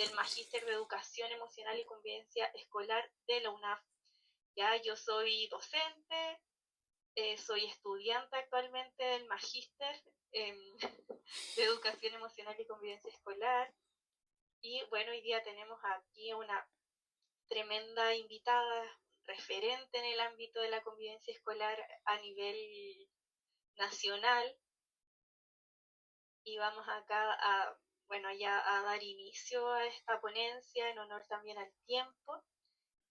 del Magíster de Educación Emocional y Convivencia Escolar de la UNAF. Ya, yo soy docente, soy estudiante actualmente del Magíster de Educación Emocional y Convivencia Escolar. Y bueno, hoy día tenemos aquí una tremenda invitada, referente en el ámbito de la convivencia escolar a nivel nacional. Y vamos acá ya a dar inicio a esta ponencia en honor también al tiempo.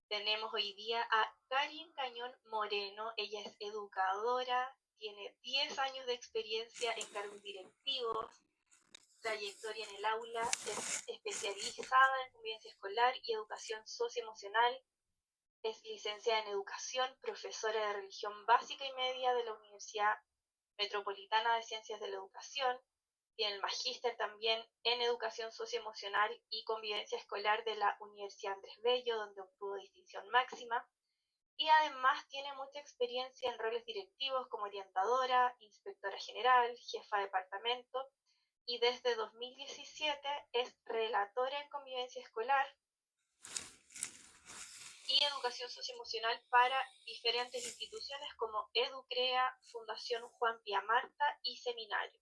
Tenemos hoy día a Karin Cañón Moreno. Ella es educadora, tiene 10 años de experiencia en cargos directivos, trayectoria en el aula, es especializada en convivencia escolar y educación socioemocional, es licenciada en educación, profesora de religión básica y media de la Universidad Metropolitana de Ciencias de la Educación, tiene el magíster también en educación socioemocional y convivencia escolar de la Universidad Andrés Bello, donde obtuvo distinción máxima, y además tiene mucha experiencia en roles directivos como orientadora, inspectora general, jefa de departamento, y desde 2017 es relatora en convivencia escolar y educación socioemocional para diferentes instituciones como EduCrea, Fundación Juan Pía Marta y Seminario.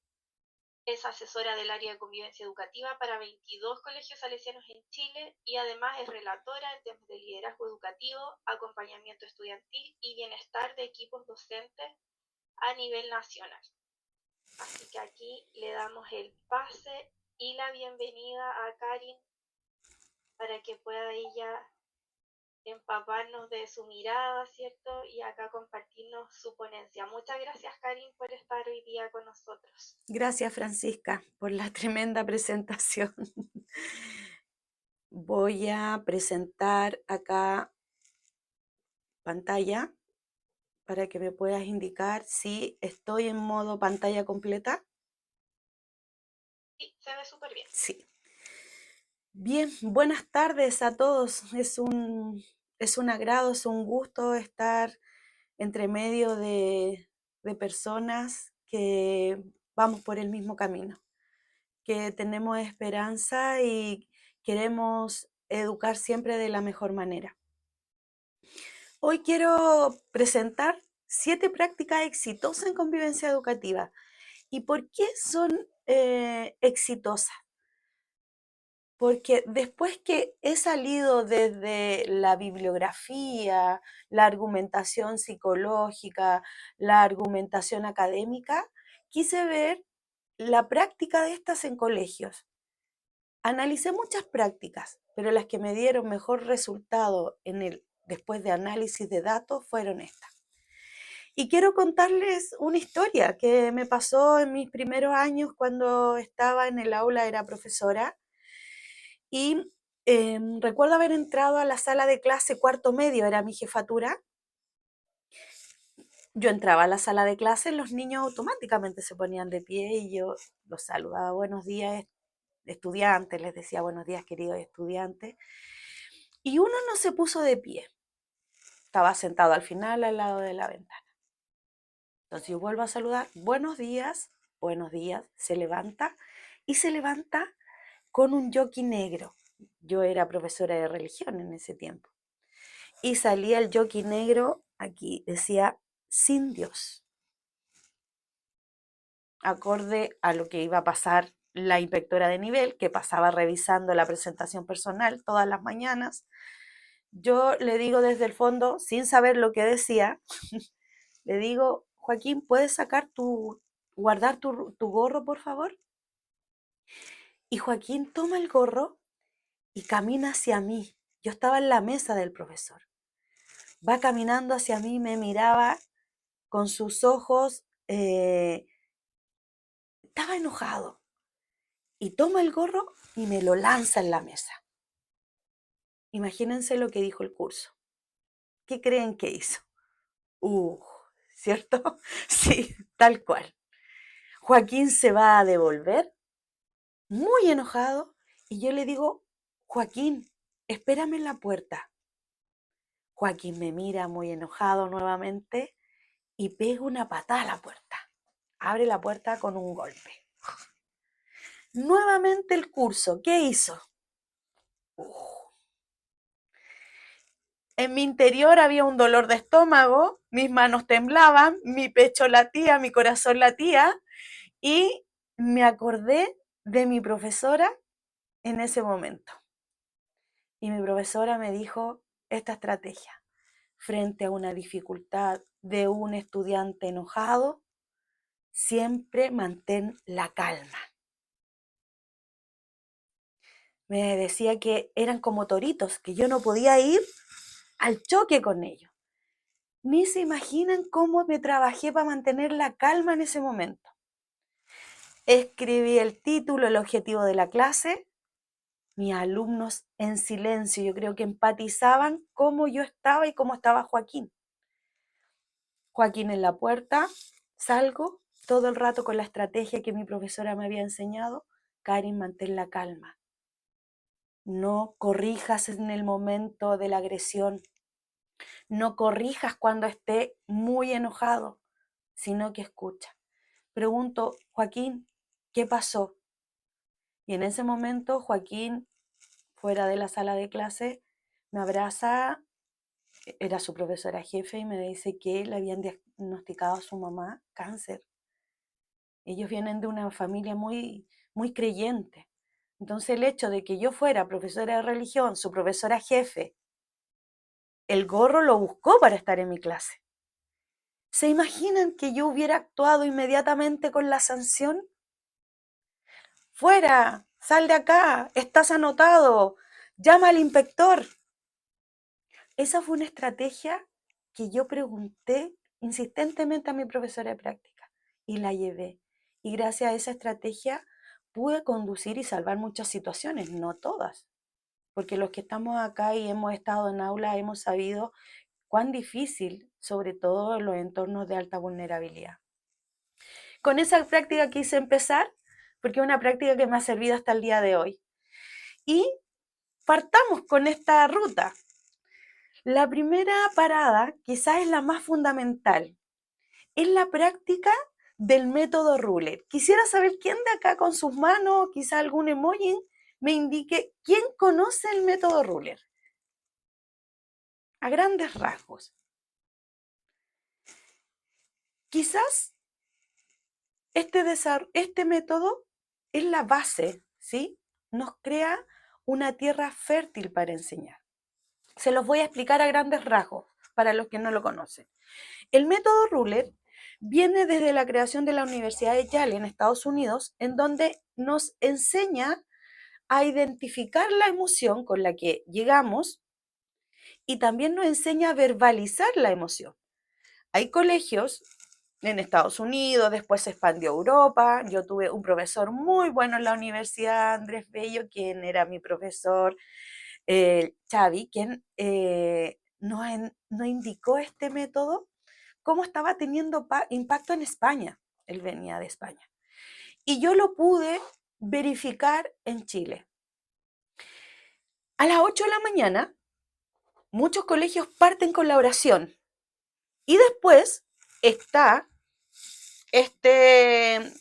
Es asesora del área de convivencia educativa para 22 colegios salesianos en Chile y además es relatora en temas de liderazgo educativo, acompañamiento estudiantil y bienestar de equipos docentes a nivel nacional. Así que aquí le damos el pase y la bienvenida a Karin para que pueda ella empaparnos de su mirada, ¿cierto? Y acá compartirnos su ponencia. Muchas gracias, Karin, por estar hoy día con nosotros. Gracias, Francisca, por la tremenda presentación. Voy a presentar acá pantalla para que me puedas indicar si estoy en modo pantalla completa. Sí, se ve súper bien. Sí. Bien, buenas tardes a todos. Es un agrado, es un gusto estar entre medio de personas que vamos por el mismo camino, que tenemos esperanza y queremos educar siempre de la mejor manera. Hoy quiero presentar 7 prácticas exitosas en convivencia educativa. ¿Y por qué son exitosas? Porque después que he salido desde la bibliografía, la argumentación psicológica, la argumentación académica, quise ver la práctica de estas en colegios. Analicé muchas prácticas, pero las que me dieron mejor resultado después de análisis de datos fueron estas. Y quiero contarles una historia que me pasó en mis primeros años cuando estaba en el aula, era profesora. Y recuerdo haber entrado a la sala de clase cuarto medio, era mi jefatura. Yo entraba a la sala de clase, los niños automáticamente se ponían de pie y yo los saludaba, buenos días estudiantes, les decía buenos días queridos estudiantes. Y uno no se puso de pie, estaba sentado al final al lado de la ventana. Entonces yo vuelvo a saludar, buenos días, se levanta y se levanta con un jockey negro. Yo era profesora de religión en ese tiempo. Y salía el jockey negro, aquí decía, sin Dios. Acorde a lo que iba a pasar la inspectora de nivel, que pasaba revisando la presentación personal todas las mañanas. Yo le digo desde el fondo, sin saber lo que decía, le digo, Joaquín, ¿puedes guardar tu gorro, por favor? Y Joaquín toma el gorro y camina hacia mí. Yo estaba en la mesa del profesor. Va caminando hacia mí, me miraba con sus ojos, estaba enojado. Y toma el gorro y me lo lanza en la mesa. Imagínense lo que dijo el curso. ¿Qué creen que hizo? ¿Cierto? Sí, tal cual. Joaquín se va a devolver, muy enojado, y yo le digo, Joaquín, espérame en la puerta. Joaquín me mira muy enojado nuevamente y pega una patada a la puerta. Abre la puerta con un golpe. Nuevamente el curso, ¿qué hizo? En mi interior había un dolor de estómago, mis manos temblaban, mi pecho latía, mi corazón latía y me acordé de mi profesora en ese momento. Y mi profesora me dijo esta estrategia. Frente a una dificultad de un estudiante enojado, siempre mantén la calma. Me decía que eran como toritos, que yo no podía ir al choque con ellos. Ni se imaginan cómo me trabajé para mantener la calma en ese momento. Escribí el título, el objetivo de la clase. Mis alumnos en silencio, yo creo que empatizaban cómo yo estaba y cómo estaba Joaquín. Joaquín en la puerta, salgo todo el rato con la estrategia que mi profesora me había enseñado. Karin, mantén la calma. No corrijas en el momento de la agresión. No corrijas cuando esté muy enojado, sino que escucha. Pregunto, Joaquín, ¿qué pasó? Y en ese momento Joaquín, fuera de la sala de clase, me abraza, era su profesora jefe, y me dice que le habían diagnosticado a su mamá cáncer. Ellos vienen de una familia muy, muy creyente. Entonces el hecho de que yo fuera profesora de religión, su profesora jefe, el gorro lo buscó para estar en mi clase. ¿Se imaginan que yo hubiera actuado inmediatamente con la sanción? Fuera, sal de acá, estás anotado, llama al inspector. Esa fue una estrategia que yo pregunté insistentemente a mi profesora de práctica y la llevé. Y gracias a esa estrategia pude conducir y salvar muchas situaciones, no todas, porque los que estamos acá y hemos estado en aula hemos sabido cuán difícil, sobre todo en los entornos de alta vulnerabilidad. Con esa práctica quise empezar, porque es una práctica que me ha servido hasta el día de hoy. Y partamos con esta ruta. La primera parada, quizás es la más fundamental, es la práctica del método Ruler. Quisiera saber quién de acá con sus manos, quizás algún emoji, me indique quién conoce el método Ruler. A grandes rasgos. Quizás este método es la base, ¿sí? Nos crea una tierra fértil para enseñar. Se los voy a explicar a grandes rasgos para los que no lo conocen. El método Ruler viene desde la creación de la Universidad de Yale en Estados Unidos, en donde nos enseña a identificar la emoción con la que llegamos y también nos enseña a verbalizar la emoción. Hay colegios en Estados Unidos, después se expandió a Europa. Yo tuve un profesor muy bueno en la universidad, Andrés Bello, quien era mi profesor, Xavi, quien nos indicó este método, cómo estaba teniendo impacto en España. Él venía de España. Y yo lo pude verificar en Chile. A las 8 de la mañana, muchos colegios parten con la oración. Y después está este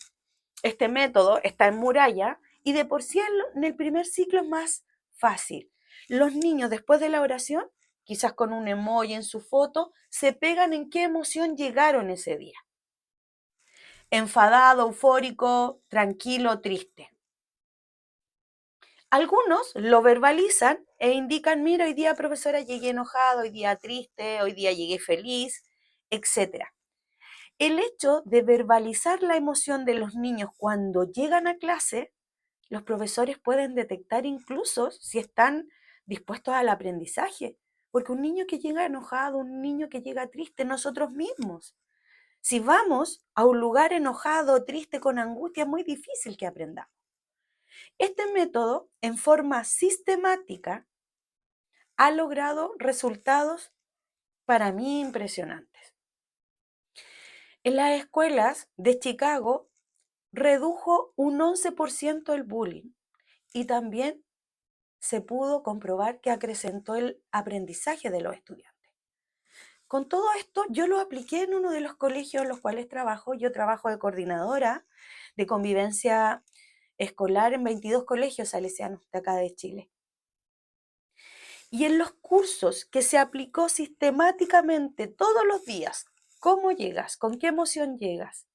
método, está en muralla, y de por sí en el primer ciclo es más fácil. Los niños, después de la oración, quizás con un emoji en su foto, se pegan en qué emoción llegaron ese día. Enfadado, eufórico, tranquilo, triste. Algunos lo verbalizan e indican, mira, hoy día, profesora, llegué enojado, hoy día triste, hoy día llegué feliz, etc. El hecho de verbalizar la emoción de los niños cuando llegan a clase, los profesores pueden detectar incluso si están dispuestos al aprendizaje, porque un niño que llega enojado, un niño que llega triste, nosotros mismos. Si vamos a un lugar enojado, triste, con angustia, es muy difícil que aprendamos. Este método, en forma sistemática, ha logrado resultados para mí impresionantes. En las escuelas de Chicago redujo un 11% el bullying y también se pudo comprobar que acrecentó el aprendizaje de los estudiantes. Con todo esto, yo lo apliqué en uno de los colegios en los cuales trabajo. Yo trabajo de coordinadora de convivencia escolar en 22 colegios salesianos de acá de Chile. Y en los cursos que se aplicó sistemáticamente todos los días, ¿cómo llegas? ¿Con qué emoción llegas?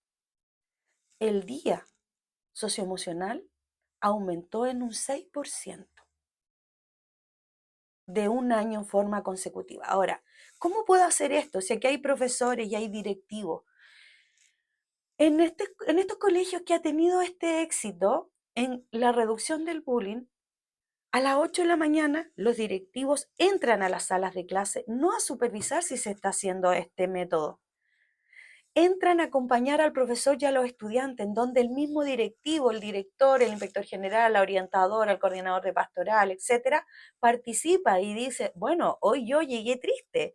El día socioemocional aumentó en un 6% de un año en forma consecutiva. Ahora, ¿cómo puedo hacer esto? Si aquí hay profesores y hay directivos. En estos colegios que ha tenido este éxito en la reducción del bullying, a las 8 de la mañana los directivos entran a las salas de clase, no a supervisar si se está haciendo este método. Entran a acompañar al profesor y a los estudiantes, en donde el mismo directivo, el director, el inspector general, la orientadora, el coordinador de pastoral, etcétera, participa y dice, bueno, hoy yo llegué triste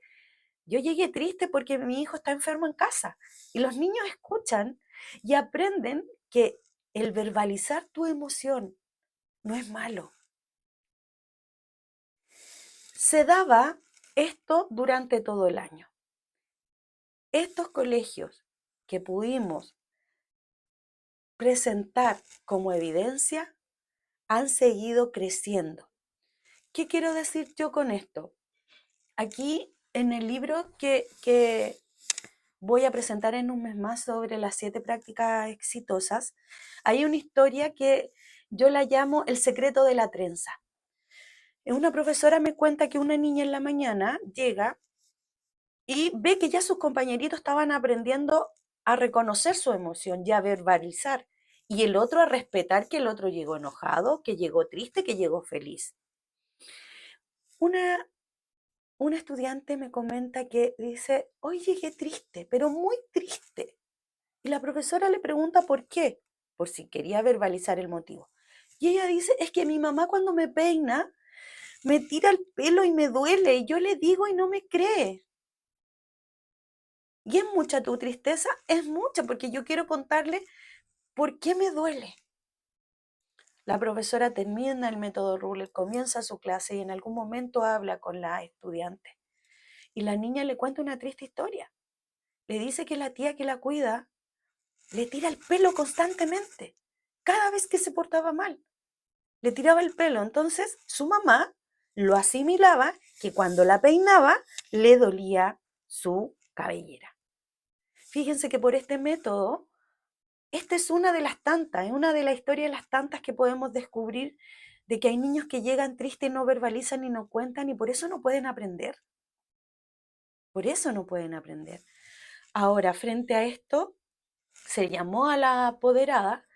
porque mi hijo está enfermo en casa. Y los niños escuchan y aprenden que el verbalizar tu emoción no es malo. Se daba esto durante todo el año. Estos colegios que pudimos presentar como evidencia han seguido creciendo. ¿Qué quiero decir yo con esto? Aquí en el libro que voy a presentar en un mes más sobre las 7 prácticas exitosas, hay una historia que yo la llamo el secreto de la trenza. Una profesora me cuenta que una niña en la mañana llega y ve que ya sus compañeritos estaban aprendiendo a reconocer su emoción y a verbalizar, y el otro a respetar que el otro llegó enojado, que llegó triste, que llegó feliz. Una, una estudiante me comenta que dice, hoy llegué triste, pero muy triste. Y la profesora le pregunta por qué, por si quería verbalizar el motivo. Y ella dice, es que mi mamá cuando me peina, me tira el pelo y me duele, y yo le digo y no me cree. ¿Y es mucha tu tristeza? Es mucha, porque yo quiero contarle por qué me duele. La profesora termina el método Ruler, comienza su clase y en algún momento habla con la estudiante. Y la niña le cuenta una triste historia. Le dice que la tía que la cuida le tira el pelo constantemente. Cada vez que se portaba mal, le tiraba el pelo. Entonces su mamá lo asimilaba que cuando la peinaba le dolía su cabellera. Fíjense que por este método, esta es una de las tantas, es una de las historias de las tantas que podemos descubrir de que hay niños que llegan tristes, no verbalizan y no cuentan y por eso no pueden aprender. Por eso no pueden aprender. Ahora, frente a esto, se llamó a la apoderada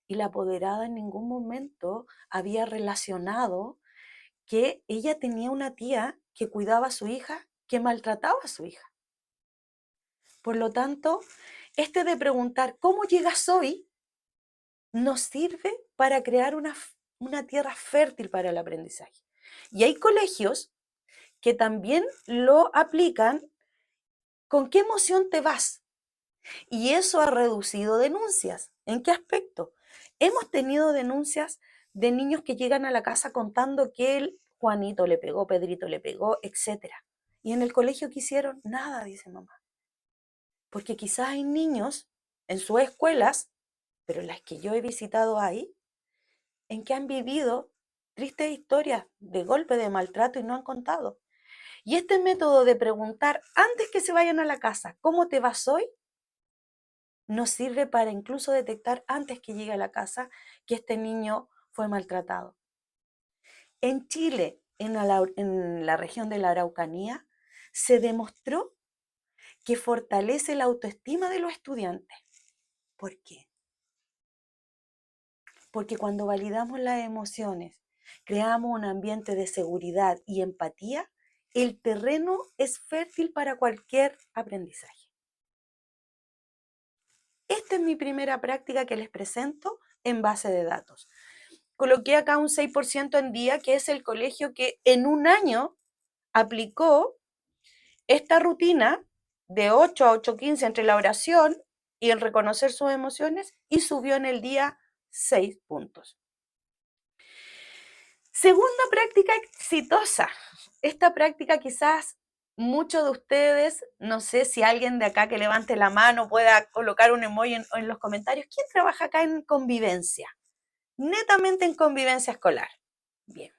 y la apoderada en ningún momento había relacionado que ella tenía una tía que cuidaba a su hija, que maltrataba a su hija. Por lo tanto, este de preguntar cómo llegas hoy nos sirve para crear una tierra fértil para el aprendizaje. Y hay colegios que también lo aplican con qué emoción te vas. Y eso ha reducido denuncias. ¿En qué aspecto? Hemos tenido denuncias de niños que llegan a la casa contando que el Juanito le pegó, Pedrito le pegó, etcétera. Y en el colegio que hicieron, nada, dice mamá. Porque quizás hay niños en sus escuelas, pero en las que yo he visitado ahí, en que han vivido tristes historias de golpe, de maltrato y no han contado. Y este método de preguntar antes que se vayan a la casa, ¿cómo te vas hoy? Nos sirve para incluso detectar antes que llegue a la casa que este niño fue maltratado. En Chile, en la región de la Araucanía, se demostró que fortalece la autoestima de los estudiantes. ¿Por qué? Porque cuando validamos las emociones, creamos un ambiente de seguridad y empatía, el terreno es fértil para cualquier aprendizaje. Esta es mi primera práctica que les presento en base de datos. Coloqué acá un 6% en día, que es el colegio que en un año aplicó esta rutina de 8 a 8:15 entre la oración y el reconocer sus emociones y subió en el día 6 puntos. Segunda práctica exitosa. Esta práctica quizás muchos de ustedes, no sé si alguien de acá que levante la mano pueda colocar un emoji en los comentarios. ¿Quién trabaja acá en convivencia? Netamente en convivencia escolar. Bien.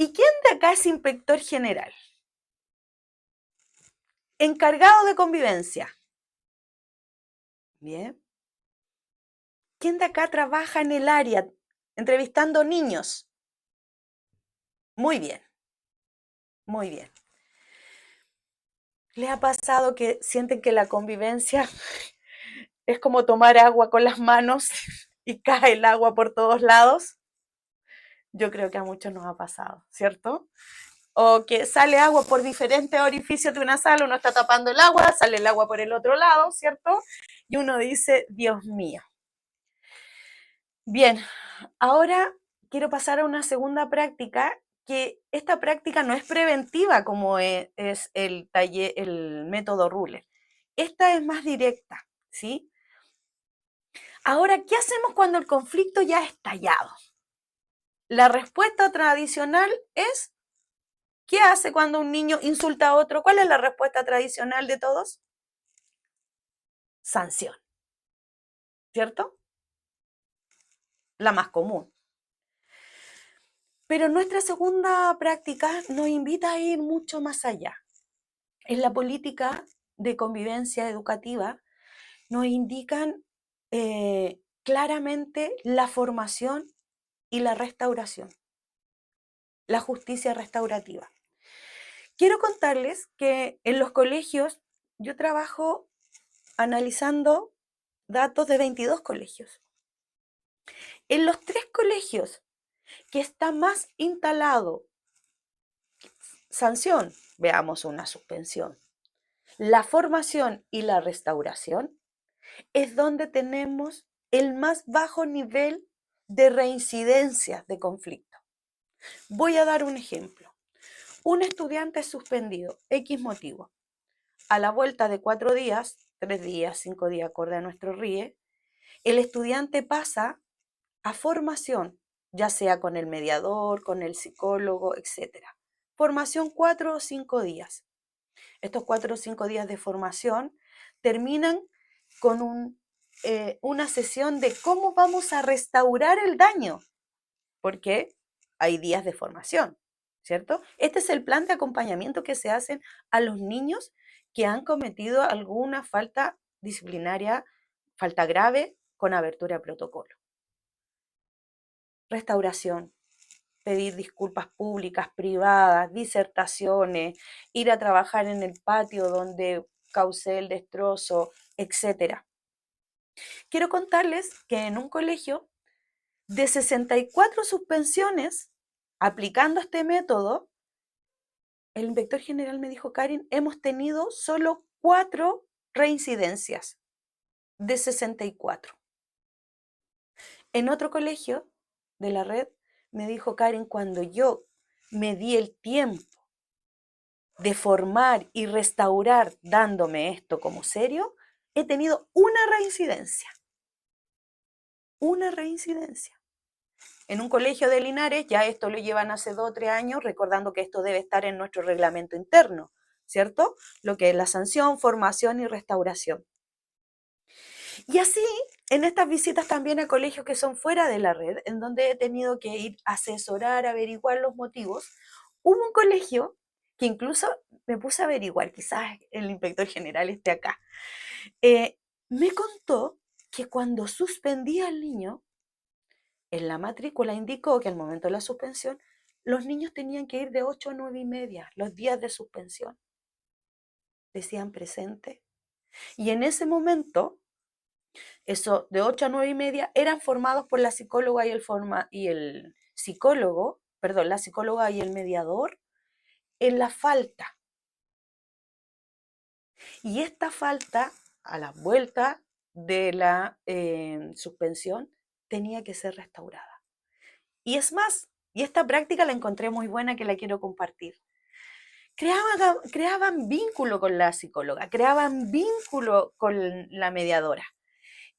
¿Y quién de acá es inspector general? Encargado de convivencia. Bien. ¿Quién de acá trabaja en el área entrevistando niños? Muy bien, muy bien. ¿Les ha pasado que sienten que la convivencia es como tomar agua con las manos y cae el agua por todos lados? Yo creo que a muchos nos ha pasado, ¿cierto? O que sale agua por diferentes orificios de una sala, uno está tapando el agua, sale el agua por el otro lado, ¿cierto? Y uno dice, Dios mío. Bien, ahora quiero pasar a una segunda práctica, que esta práctica no es preventiva como es el taller, el método Ruler. Esta es más directa, ¿sí? Ahora, ¿qué hacemos cuando el conflicto ya ha estallado? La respuesta tradicional es, ¿qué hace cuando un niño insulta a otro? ¿Cuál es la respuesta tradicional de todos? Sanción, ¿cierto? La más común. Pero nuestra segunda práctica nos invita a ir mucho más allá. En la política de convivencia educativa nos indican claramente la formación y la restauración, la justicia restaurativa. Quiero contarles que en los colegios yo trabajo analizando datos de 22 colegios. En los 3 colegios que está más instalado sanción, veamos una suspensión, la formación y la restauración, es donde tenemos el más bajo nivel de reincidencias de conflicto. Voy a dar un ejemplo. Un estudiante es suspendido, X motivo. A la vuelta de 4 días, 3 días, 5 días, acorde a nuestro RIE, el estudiante pasa a formación, ya sea con el mediador, con el psicólogo, etc. Formación 4 o 5 días. Estos 4 o 5 días de formación terminan con una sesión de cómo vamos a restaurar el daño, porque hay días de formación, ¿cierto? Este es el plan de acompañamiento que se hacen a los niños que han cometido alguna falta disciplinaria, falta grave, con abertura de protocolo. Restauración, pedir disculpas públicas, privadas, disertaciones, ir a trabajar en el patio donde causé el destrozo, etc. Quiero contarles que en un colegio de 64 suspensiones, aplicando este método, el inspector general me dijo, Karin, hemos tenido solo 4 reincidencias de 64. En otro colegio de la red me dijo, Karin, cuando yo me di el tiempo de formar y restaurar dándome esto como serio, he tenido una reincidencia. Una reincidencia. En un colegio de Linares, ya esto lo llevan hace 2 o 3 años, recordando que esto debe estar en nuestro reglamento interno, ¿cierto? Lo que es la sanción, formación y restauración. Y así, en estas visitas también a colegios que son fuera de la red, en donde he tenido que ir a asesorar, averiguar los motivos, hubo un colegio que incluso me puse a averiguar, quizás el inspector general esté acá, me contó que cuando suspendía al niño, en la matrícula indicó que al momento de la suspensión, los niños tenían que ir de 8 a 9 y media, los días de suspensión. Decían presente. Y en ese momento, eso de 8 a 9 y media, eran formados por la psicóloga y el psicólogo, perdón, la psicóloga y el mediador en la falta. Y esta falta, a la vuelta de la suspensión, tenía que ser restaurada. Y es más, y esta práctica la encontré muy buena que la quiero compartir. Creaban vínculo con la psicóloga, creaban vínculo con la mediadora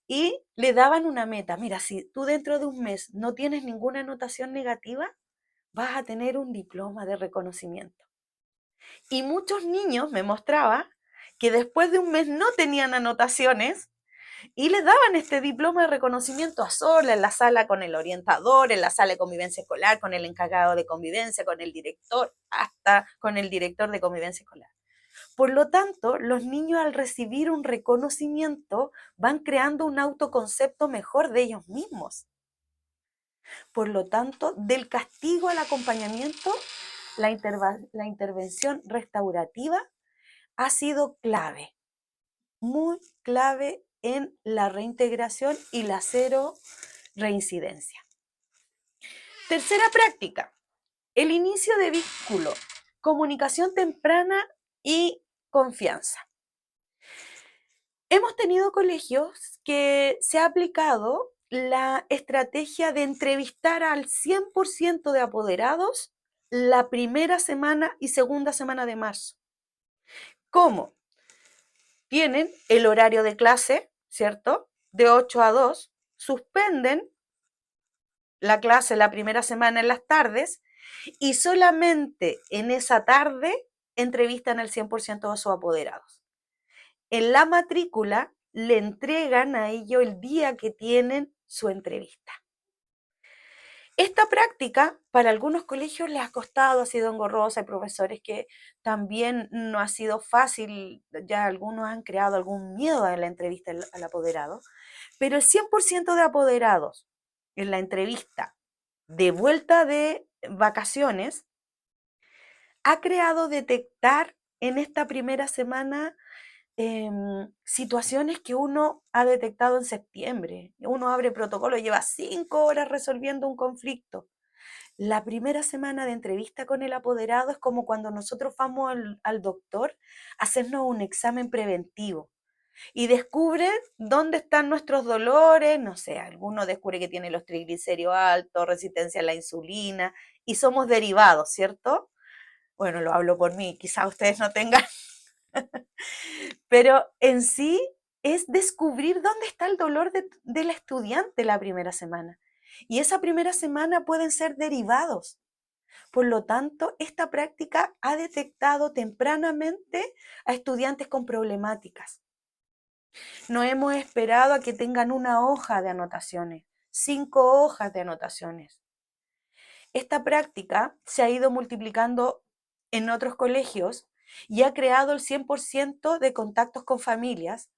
y le daban una meta. Mira, si tú dentro de un mes no tienes ninguna anotación negativa, vas a tener un diploma de reconocimiento. Y muchos niños me mostraba que después de un mes no tenían anotaciones, Y les daban este diploma de reconocimiento a sola, en la sala con el orientador, en la sala de convivencia escolar, con el encargado de convivencia, con el director, hasta con el director de convivencia escolar. Por lo tanto, los niños al recibir un reconocimiento van creando un autoconcepto mejor de ellos mismos. Por lo tanto, del castigo al acompañamiento, la intervención restaurativa ha sido clave, muy clave en la reintegración y la cero reincidencia. Tercera práctica, el inicio de vínculo, comunicación temprana y confianza. Hemos tenido colegios que se ha aplicado la estrategia de entrevistar al 100% de apoderados la primera semana y segunda semana de marzo. ¿Cómo? Tienen el horario de clase, ¿cierto? De 8 a 2, suspenden la clase la primera semana en las tardes y solamente en esa tarde entrevistan al 100% de sus apoderados. En la matrícula le entregan a ellos el día que tienen su entrevista. Esta práctica para algunos colegios les ha costado, ha sido engorrosa, hay profesores que también no ha sido fácil, ya algunos han creado algún miedo a la entrevista al apoderado, pero el 100% de apoderados en la entrevista de vuelta de vacaciones ha creado detectar en esta primera semana situaciones que uno ha detectado en septiembre. Uno abre protocolo, lleva 5 horas resolviendo un conflicto. La primera semana de entrevista con el apoderado es como cuando nosotros vamos al doctor a hacernos un examen preventivo y descubre dónde están nuestros dolores, no sé, alguno descubre que tiene los triglicéridos altos, resistencia a la insulina y somos derivados, ¿cierto? Bueno, lo hablo por mí, quizás ustedes no tengan, pero en sí es descubrir dónde está el dolor del estudiante la primera semana. Y esa primera semana pueden ser derivados. Por lo tanto, esta práctica ha detectado tempranamente a estudiantes con problemáticas. No hemos esperado a que tengan una hoja de anotaciones, 5 hojas de anotaciones. Esta práctica se ha ido multiplicando en otros colegios y ha creado el 100% de contactos con familias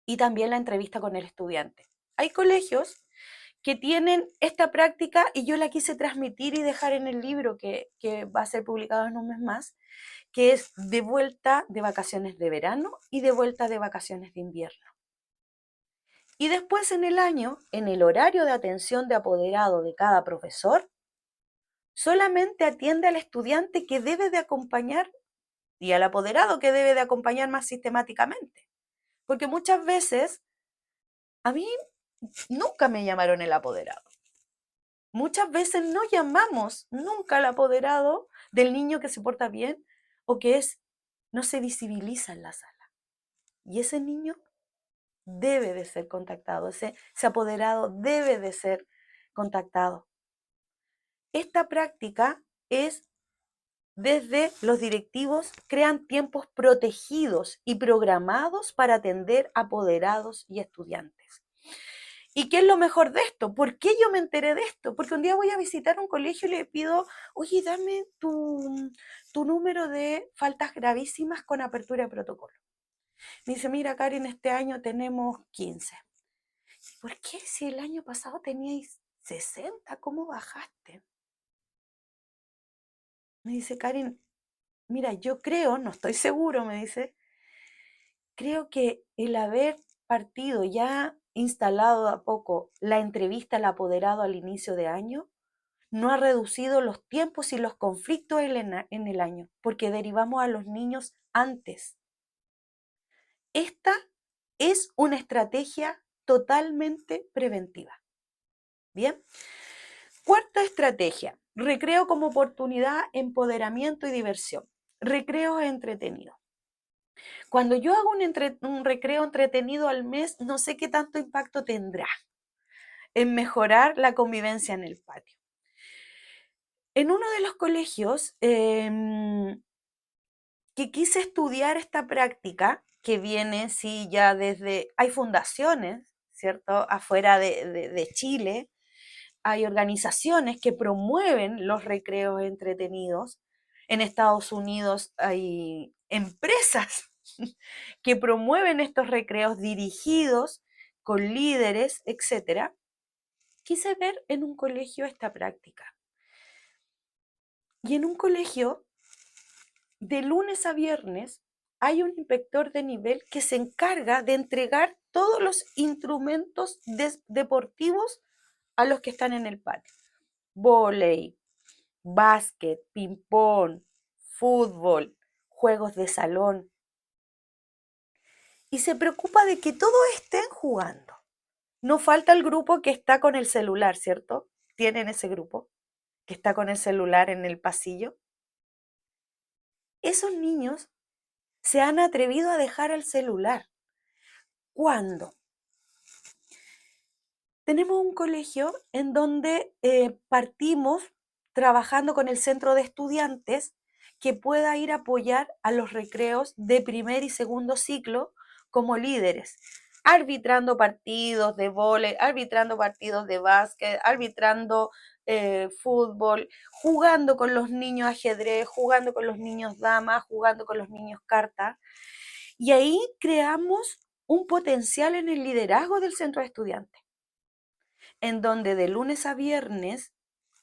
y también la entrevista con el estudiante. Hay colegios que tienen esta práctica y yo la quise transmitir y dejar en el libro que va a ser publicado en un mes más, que es de vuelta de vacaciones de verano y de vuelta de vacaciones de invierno. Y después en el año, en el horario de atención de apoderado de cada profesor, solamente atiende al estudiante que debe de acompañar y al apoderado que debe de acompañar más sistemáticamente. Porque muchas veces a mí nunca me llamaron el apoderado. Muchas veces no llamamos nunca al apoderado del niño que se porta bien o que no se visibiliza en la sala. Y ese niño debe de ser contactado, ese apoderado debe de ser contactado. Esta práctica es desde los directivos, crean tiempos protegidos y programados para atender apoderados y estudiantes. ¿Y qué es lo mejor de esto? ¿Por qué yo me enteré de esto? Porque un día voy a visitar un colegio y le pido, oye, dame tu número de faltas gravísimas con apertura de protocolo. Me dice, mira, Karen, este año tenemos 15. ¿Por qué si el año pasado teníais 60? ¿Cómo bajaste? Me dice, Karen, mira, yo creo, no estoy seguro, me dice, creo que el haber partido ya instalado a poco la entrevista al apoderado al inicio de año, no ha reducido los tiempos y los conflictos en el año, porque derivamos a los niños antes. Esta es una estrategia totalmente preventiva. Bien. Cuarta estrategia, recreo como oportunidad, empoderamiento y diversión. Recreo entretenido. Cuando yo hago un recreo entretenido al mes, no sé qué tanto impacto tendrá en mejorar la convivencia en el patio. En uno de los colegios que quise estudiar esta práctica, que viene, sí, ya desde, hay fundaciones, ¿cierto? Afuera de Chile, hay organizaciones que promueven los recreos entretenidos. En Estados Unidos hay empresas que promueven estos recreos dirigidos con líderes, etcétera. Quise ver en un colegio esta práctica. Y en un colegio, de lunes a viernes, hay un inspector de nivel que se encarga de entregar todos los instrumentos deportivos a los que están en el patio. Vóley, básquet, ping-pong, fútbol, juegos de salón. Y se preocupa de que todos estén jugando. No falta el grupo que está con el celular, ¿cierto? Tienen ese grupo que está con el celular en el pasillo. Esos niños se han atrevido a dejar el celular. ¿Cuándo? Tenemos un colegio en donde partimos trabajando con el centro de estudiantes que pueda ir a apoyar a los recreos de primer y segundo ciclo como líderes, arbitrando partidos de vóley, arbitrando partidos de básquet, arbitrando fútbol, jugando con los niños ajedrez, jugando con los niños damas, jugando con los niños cartas. Y ahí creamos un potencial en el liderazgo del centro de estudiantes, en donde de lunes a viernes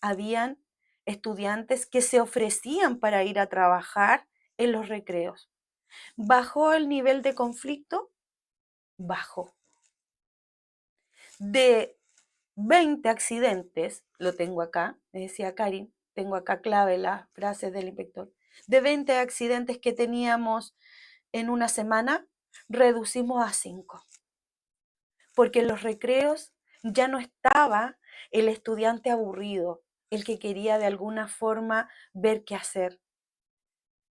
habían estudiantes que se ofrecían para ir a trabajar en los recreos. ¿Bajó el nivel de conflicto? Bajó. De 20 accidentes, lo tengo acá, me decía Karin, tengo acá clave las frases del inspector, de 20 accidentes que teníamos en una semana, reducimos a 5. Porque en los recreos ya no estaba el estudiante aburrido, el que quería de alguna forma ver qué hacer.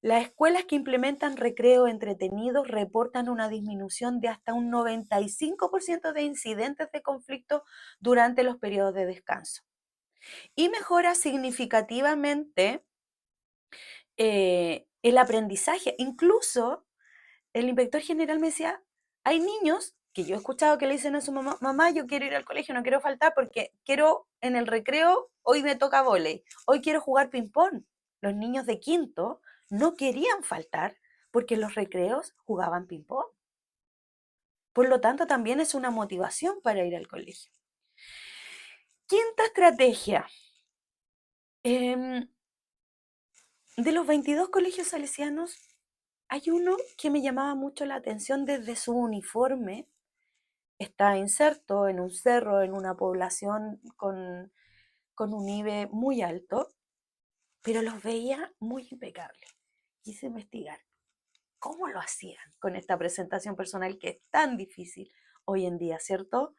Las escuelas que implementan recreo entretenido reportan una disminución de hasta un 95% de incidentes de conflicto durante los periodos de descanso. Y mejora significativamente el aprendizaje. Incluso el inspector general me decía, hay niños que yo he escuchado que le dicen a su mamá, mamá, yo quiero ir al colegio, no quiero faltar porque quiero en el recreo, hoy me toca vóley, hoy quiero jugar ping-pong. Los niños de quinto no querían faltar porque en los recreos jugaban ping-pong. Por lo tanto, también es una motivación para ir al colegio. Quinta estrategia. De los 22 colegios salesianos, hay uno que me llamaba mucho la atención desde su uniforme. Está inserto en un cerro, en una población con un IBE muy alto, pero los veía muy impecables. Quise investigar cómo lo hacían con esta presentación personal que es tan difícil hoy en día, ¿cierto?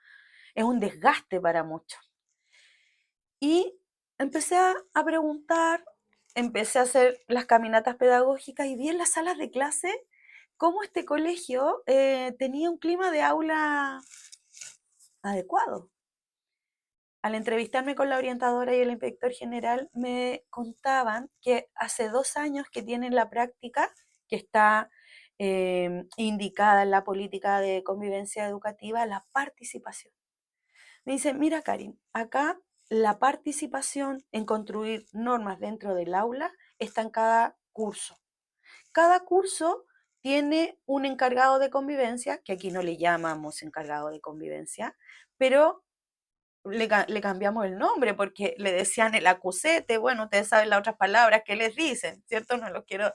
Es un desgaste para muchos. Y empecé a preguntar, empecé a hacer las caminatas pedagógicas y vi en las salas de clase cómo este colegio tenía un clima de aula adecuado. Al entrevistarme con la orientadora y el inspector general, me contaban que hace 2 años que tienen la práctica que está indicada en la política de convivencia educativa, la participación. Me dicen, mira Karin, acá la participación en construir normas dentro del aula está en cada curso. Cada curso tiene un encargado de convivencia, que aquí no le llamamos encargado de convivencia, pero le cambiamos el nombre porque le decían el acusete. Bueno, ustedes saben las otras palabras que les dicen, ¿cierto? No los quiero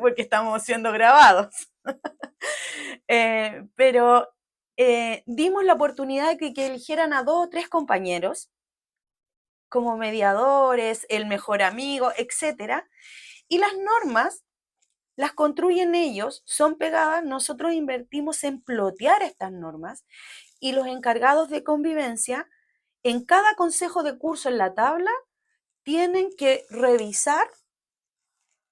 porque estamos siendo grabados. Pero dimos la oportunidad de que eligieran a 2 o 3 compañeros como mediadores, el mejor amigo, etcétera. Y las normas las construyen ellos, son pegadas, nosotros invertimos en plotear estas normas y los encargados de convivencia en cada consejo de curso en la tabla tienen que revisar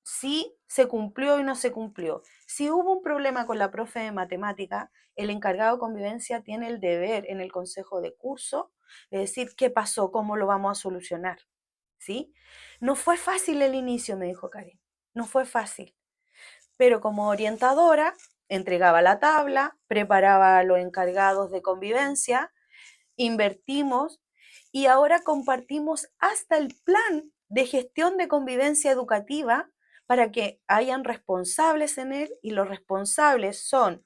si se cumplió y no se cumplió. Si hubo un problema con la profe de matemática, el encargado de convivencia tiene el deber en el consejo de curso de decir qué pasó, cómo lo vamos a solucionar. ¿Sí? No fue fácil el inicio, me dijo Karen. No fue fácil. Pero como orientadora entregaba la tabla, preparaba a los encargados de convivencia, invertimos y ahora compartimos hasta el plan de gestión de convivencia educativa para que hayan responsables en él, y los responsables son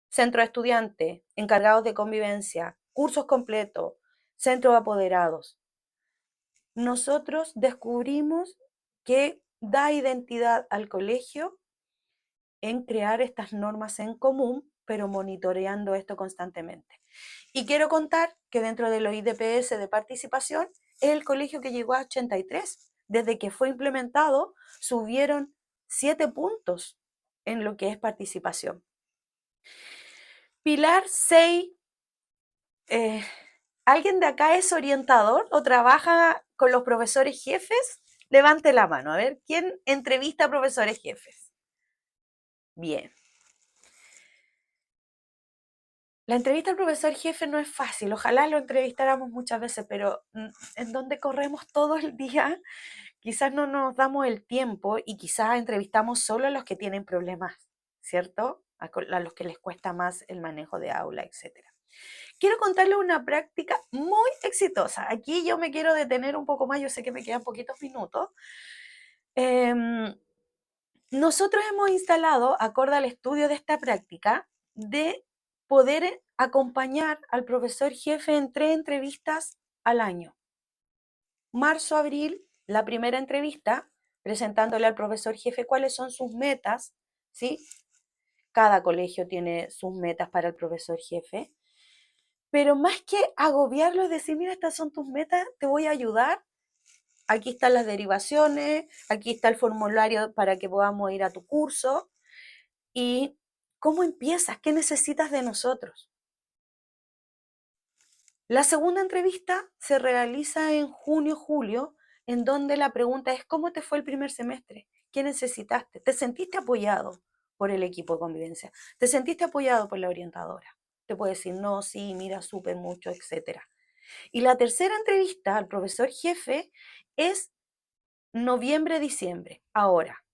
centro de estudiantes, encargados de convivencia, cursos completos, centro de apoderados. Nosotros descubrimos que da identidad al colegio en crear estas normas en común, pero monitoreando esto constantemente. Y quiero contar que dentro de los IDPS de participación es el colegio que llegó a 83. Desde que fue implementado, subieron 7 puntos en lo que es participación. Pilar 6, ¿alguien de acá es orientador o trabaja con los profesores jefes? Levante la mano, a ver, ¿quién entrevista a profesores jefes? Bien. La entrevista al profesor jefe no es fácil, ojalá lo entrevistáramos muchas veces, pero en donde corremos todo el día, quizás no nos damos el tiempo y quizás entrevistamos solo a los que tienen problemas, ¿cierto? A los que les cuesta más el manejo de aula, etcétera. Quiero contarles una práctica muy exitosa. Aquí yo me quiero detener un poco más, yo sé que me quedan poquitos minutos. Nosotros hemos instalado, acorde al estudio de esta práctica, de poder acompañar al profesor jefe en 3 entrevistas al año. Marzo, abril, la primera entrevista, presentándole al profesor jefe cuáles son sus metas, ¿sí? Cada colegio tiene sus metas para el profesor jefe. Pero más que agobiarlo, es decir, mira, estas son tus metas, te voy a ayudar. Aquí están las derivaciones, aquí está el formulario para que podamos ir a tu curso. ¿Y cómo empiezas? ¿Qué necesitas de nosotros? La segunda entrevista se realiza en junio, julio, en donde la pregunta es, ¿cómo te fue el primer semestre? ¿Qué necesitaste? ¿Te sentiste apoyado por el equipo de convivencia? ¿Te sentiste apoyado por la orientadora? Te puede decir, no, sí, mira, supe mucho, etcétera. Y la tercera entrevista al profesor jefe es noviembre, diciembre. Ahora,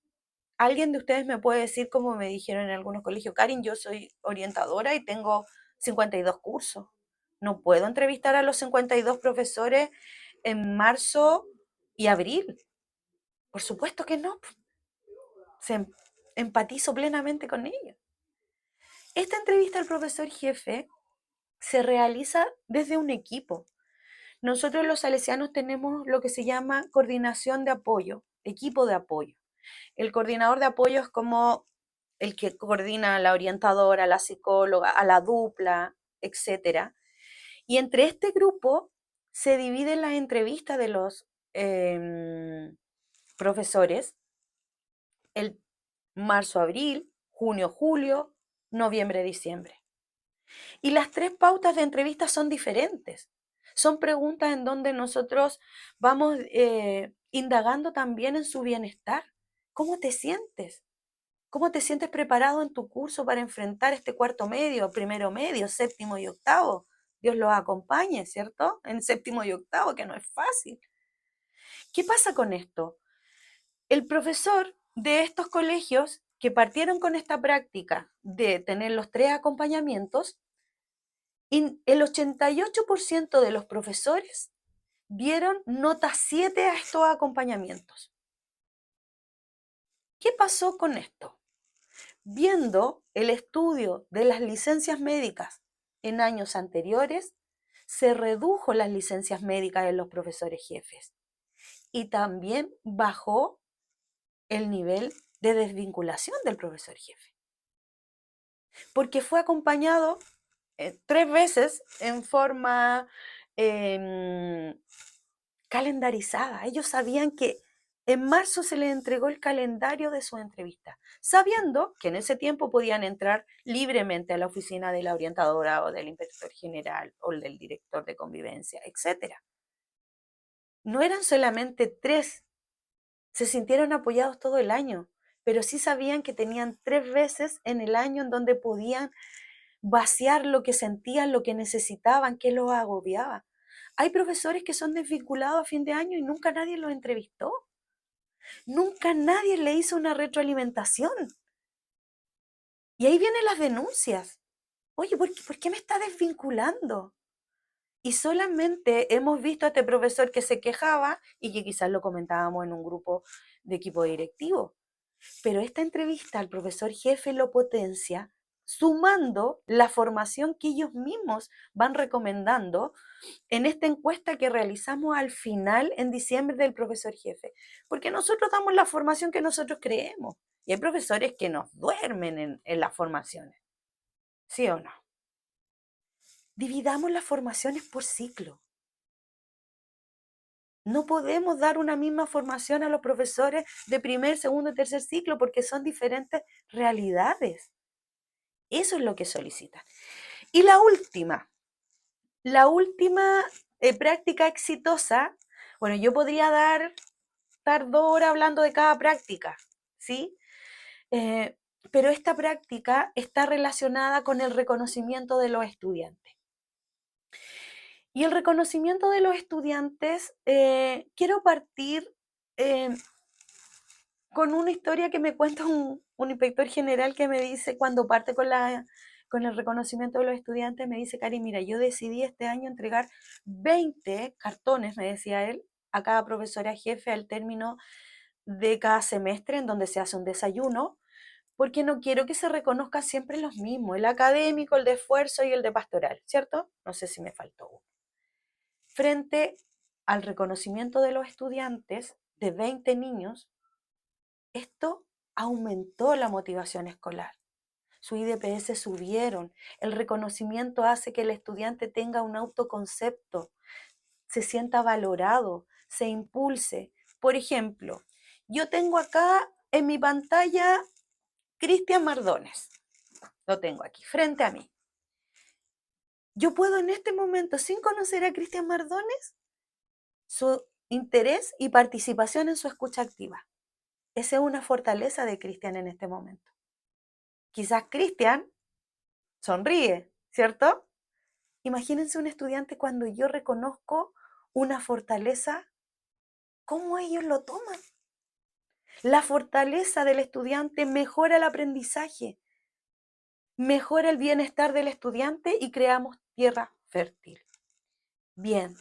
¿alguien de ustedes me puede decir, como me dijeron en algunos colegios, Karin, yo soy orientadora y tengo 52 cursos? No puedo entrevistar a los 52 profesores en marzo y abril. Por supuesto que no. Empatizo plenamente con ellos. Esta entrevista al profesor jefe se realiza desde un equipo. Nosotros los salesianos tenemos lo que se llama coordinación de apoyo, equipo de apoyo. El coordinador de apoyo es como el que coordina a la orientadora, a la psicóloga, a la dupla, etcétera. Y entre este grupo se dividen las entrevistas de los profesores, el marzo-abril, junio-julio, noviembre-diciembre. Y las 3 pautas de entrevista son diferentes. Son preguntas en donde nosotros vamos indagando también en su bienestar. ¿Cómo te sientes? ¿Cómo te sientes preparado en tu curso para enfrentar este cuarto medio, primero medio, séptimo y octavo? Dios los acompañe, ¿cierto? En séptimo y octavo, que no es fácil. ¿Qué pasa con esto? El profesor de estos colegios que partieron con esta práctica de tener los 3 acompañamientos, el 88% de los profesores dieron nota 7 a estos acompañamientos. ¿Qué pasó con esto? Viendo el estudio de las licencias médicas en años anteriores, se redujo las licencias médicas en los profesores jefes y también bajó el nivel de desvinculación del profesor jefe, porque fue acompañado 3 veces en forma calendarizada. Ellos sabían que en marzo se les entregó el calendario de su entrevista, sabiendo que en ese tiempo podían entrar libremente a la oficina de la orientadora o del inspector general o del director de convivencia, etc. No eran solamente 3, se sintieron apoyados todo el año, pero sí sabían que tenían 3 veces en el año en donde podían vaciar lo que sentían, lo que necesitaban, que los agobiaba. Hay profesores que son desvinculados a fin de año y nunca nadie los entrevistó. Nunca nadie le hizo una retroalimentación. Y ahí vienen las denuncias. Oye, ¿por qué me está desvinculando? Y solamente hemos visto a este profesor que se quejaba y que quizás lo comentábamos en un grupo de equipo directivo. Pero esta entrevista al profesor jefe lo potencia sumando la formación que ellos mismos van recomendando en esta encuesta que realizamos al final en diciembre del profesor jefe. Porque nosotros damos la formación que nosotros creemos. Y hay profesores que nos duermen en las formaciones. ¿Sí o no? Dividamos las formaciones por ciclo. No podemos dar una misma formación a los profesores de primer, segundo y tercer ciclo porque son diferentes realidades. Eso es lo que solicita. Y la última práctica exitosa, bueno, yo podría estar 2 horas hablando de cada práctica, ¿sí? Pero esta práctica está relacionada con el reconocimiento de los estudiantes. Y el reconocimiento de los estudiantes, quiero partir eh, con una historia que me cuenta un inspector general que me dice, cuando parte con el reconocimiento de los estudiantes, me dice, Cari, mira, yo decidí este año entregar 20 cartones, me decía él, a cada profesora jefe al término de cada semestre en donde se hace un desayuno, porque no quiero que se reconozcan siempre los mismos, el académico, el de esfuerzo y el de pastoral, ¿cierto? No sé si me faltó uno. Frente al reconocimiento de los estudiantes de 20 niños, esto aumentó la motivación escolar. Su IDPS subieron. El reconocimiento hace que el estudiante tenga un autoconcepto, se sienta valorado, se impulse. Por ejemplo, yo tengo acá en mi pantalla Cristian Mardones. Lo tengo aquí, frente a mí. Yo puedo en este momento, sin conocer a Cristian Mardones, su interés y participación en su escucha activa. Esa es una fortaleza de Cristian en este momento. Quizás Cristian sonríe, ¿cierto? Imagínense un estudiante cuando yo reconozco una fortaleza, ¿cómo ellos lo toman? La fortaleza del estudiante mejora el aprendizaje, mejora el bienestar del estudiante y creamos tierra fértil. Bien,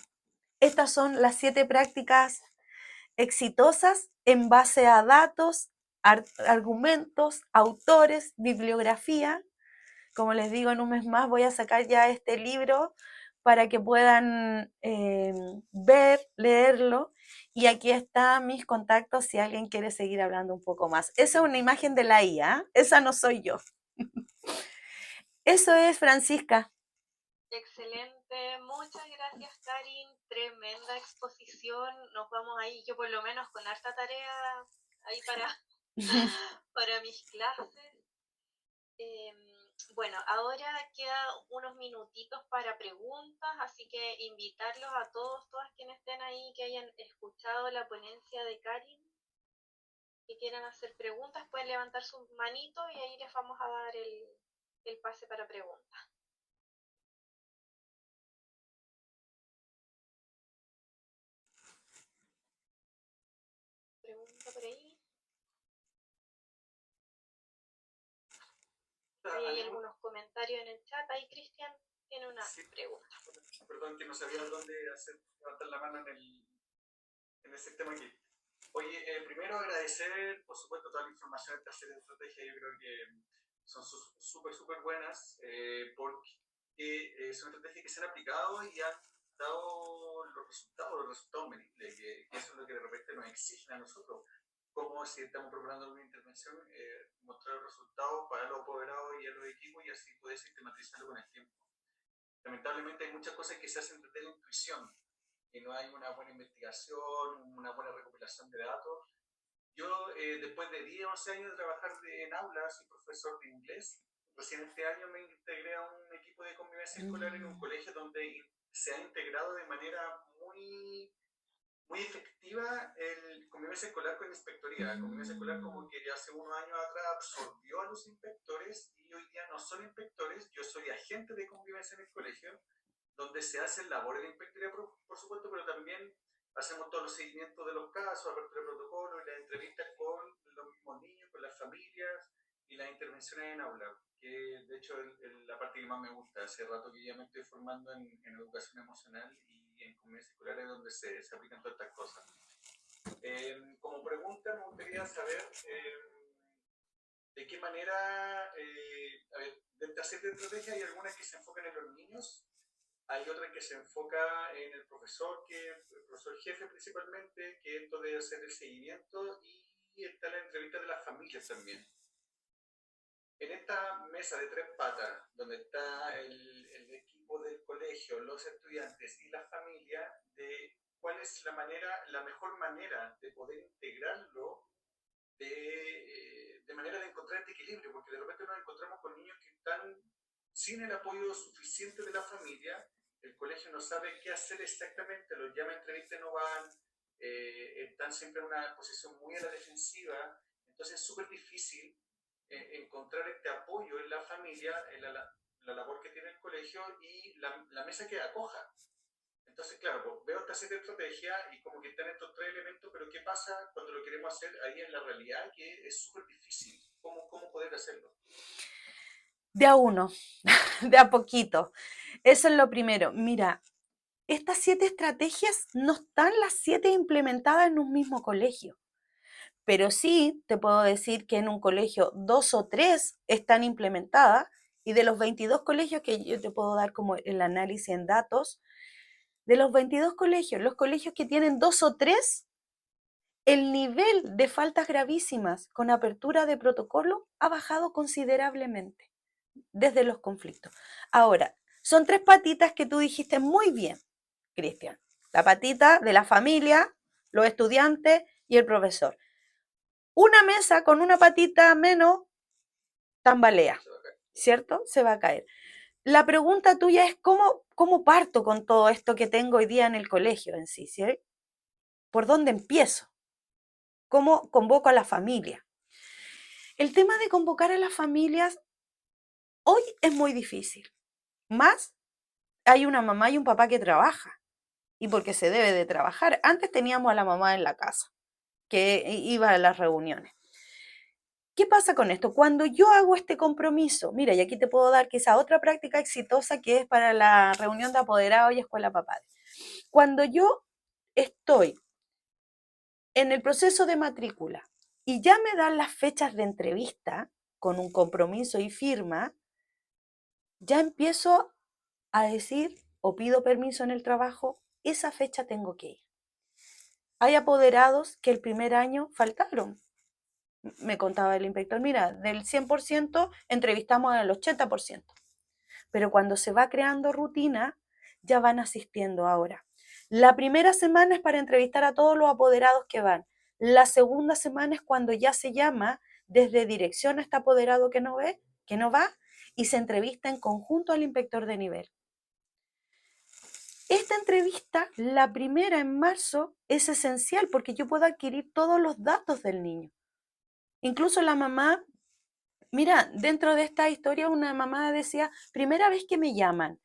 estas son las 7 prácticas exitosas en base a datos, argumentos, autores, bibliografía. Como les digo, en un mes más voy a sacar ya este libro para que puedan ver, leerlo. Y aquí están mis contactos si alguien quiere seguir hablando un poco más. Esa es una imagen de la IA, esa no soy yo. Eso es, Francisca. Excelente, muchas gracias Karin, tremenda exposición, nos vamos ahí, yo por lo menos con harta tarea ahí para mis clases. Bueno, ahora quedan unos minutitos para preguntas, así que invitarlos a todos, todas quienes estén ahí, que hayan escuchado la ponencia de Karin, que quieran hacer preguntas, pueden levantar sus manitos y ahí les vamos a dar el pase para preguntas. Pregunta por ahí. Ahí hay algunos comentarios en el chat. Ahí Cristian tiene una pregunta. Perdón, que no sabía dónde hacer levantar la mano en el sistema aquí. Oye, primero agradecer, por supuesto, toda la información de esta serie de estrategias. Yo creo que son súper buenas porque son estrategias que se han aplicado y han dado los resultados medibles, que eso es lo que de repente nos exigen a nosotros. Como si estamos preparando una intervención, mostrar los resultados para los apoderados y a los equipos y así poder sistematizarlo con el tiempo. Lamentablemente hay muchas cosas que se hacen desde la intuición, que no hay una buena investigación, una buena recopilación de datos. Yo, después de 10 o 11 años de trabajar en aulas, soy profesor de inglés. Recién este año me integré a un equipo de convivencia escolar en un colegio donde se ha integrado de manera muy efectiva el convivencia escolar con inspectoría. El convivencia escolar, como que hace unos años atrás absorbió a los inspectores y hoy día no son inspectores. Yo soy agente de convivencia en el colegio, donde se hacen labores de inspectoría, por supuesto, pero también hacemos todos los seguimientos de los casos, apertura de protocolo y las entrevistas con los mismos niños, con las familias, y las intervenciones en aula, que de hecho es la parte que más me gusta. Hace rato que ya me estoy formando en educación emocional y en comunidades escolares donde se aplican todas estas cosas. Como pregunta me gustaría saber de qué manera, a ver, de estas 7 estrategias hay algunas que se enfocan en los niños, hay otra que se enfoca en el profesor, el profesor jefe principalmente, que esto debe hacer el seguimiento, y está la entrevista de las familias también. En esta mesa de 3 patas, donde está el equipo del colegio, los estudiantes y la familia, de cuál es la mejor manera de poder integrarlo de manera de encontrar este equilibrio, porque de repente nos encontramos con niños que están sin el apoyo suficiente de la familia, el colegio no sabe qué hacer exactamente, los llama a entrevista y no van, están siempre en una posición muy a la defensiva, entonces es súper difícil encontrar este apoyo en la familia, en la labor que tiene el colegio y la mesa que acoja. Entonces, claro, pues, veo esta 7 estrategias y como que están estos 3 elementos, pero ¿qué pasa cuando lo queremos hacer ahí en la realidad? Que es súper difícil. ¿Cómo poder hacerlo? De a uno, de a poquito. Eso es lo primero. Mira, estas 7 estrategias no están las 7 implementadas en un mismo colegio, pero sí te puedo decir que en un colegio 2 o 3 están implementadas, y de los 22 colegios que yo te puedo dar como el análisis en datos, de los 22 colegios, los colegios que tienen 2 o 3, el nivel de faltas gravísimas con apertura de protocolo ha bajado considerablemente desde los conflictos. Ahora, son 3 patitas que tú dijiste muy bien, Cristian. La patita de la familia, los estudiantes y el profesor. Una mesa con una patita menos tambalea, ¿cierto? Se va a caer. La pregunta tuya es cómo parto con todo esto que tengo hoy día en el colegio en sí, ¿sí? ¿Por dónde empiezo? ¿Cómo convoco a la familia? El tema de convocar a las familias hoy es muy difícil. Más hay una mamá y un papá que trabaja, y porque se debe de trabajar. Antes teníamos a la mamá en la casa, que iba a las reuniones. ¿Qué pasa con esto? Cuando yo hago este compromiso, mira, y aquí te puedo dar quizá otra práctica exitosa que es para la reunión de apoderados y escuela papá. Cuando yo estoy en el proceso de matrícula y ya me dan las fechas de entrevista con un compromiso y firma, ya empiezo a decir o pido permiso en el trabajo, esa fecha tengo que ir. Hay apoderados que el primer año faltaron. Me contaba el inspector, mira, del 100% entrevistamos al 80%, pero cuando se va creando rutina, ya van asistiendo ahora. La primera semana es para entrevistar a todos los apoderados que van. La segunda semana es cuando ya se llama desde dirección a este apoderado que no va, y se entrevista en conjunto al inspector de nivel. Esta entrevista, la primera en marzo, es esencial porque yo puedo adquirir todos los datos del niño. Incluso la mamá, mira, dentro de esta historia una mamá decía, primera vez que me llaman,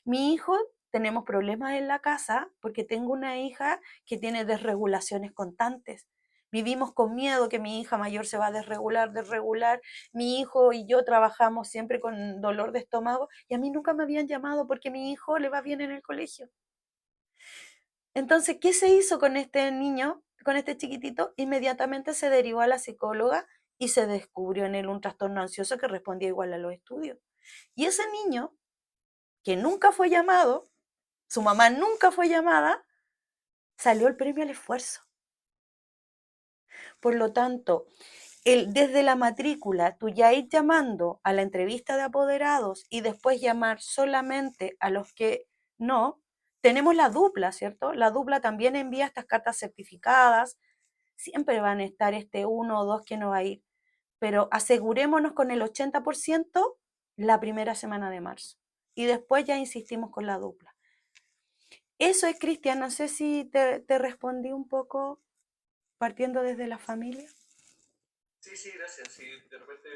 mi hijo, tenemos problemas en la casa porque tengo una hija que tiene desregulaciones constantes. Vivimos con miedo que mi hija mayor se va a desregular. Mi hijo y yo trabajamos siempre con dolor de estómago y a mí nunca me habían llamado porque mi hijo le va bien en el colegio. Entonces, ¿qué se hizo con este niño, con este chiquitito? Inmediatamente se derivó a la psicóloga y se descubrió en él un trastorno ansioso que respondía igual a los estudios. Y ese niño, que nunca fue llamado, su mamá nunca fue llamada, salió el premio al esfuerzo. Por lo tanto, desde la matrícula, tú ya ir llamando a la entrevista de apoderados y después llamar solamente a los que no. Tenemos la dupla, ¿cierto? La dupla también envía estas cartas certificadas. Siempre van a estar uno o dos que no va a ir, pero asegurémonos con el 80% la primera semana de marzo. Y después ya insistimos con la dupla. Eso es, Cristian, no sé si te respondí un poco partiendo desde la familia. Sí, gracias. Sí, de repente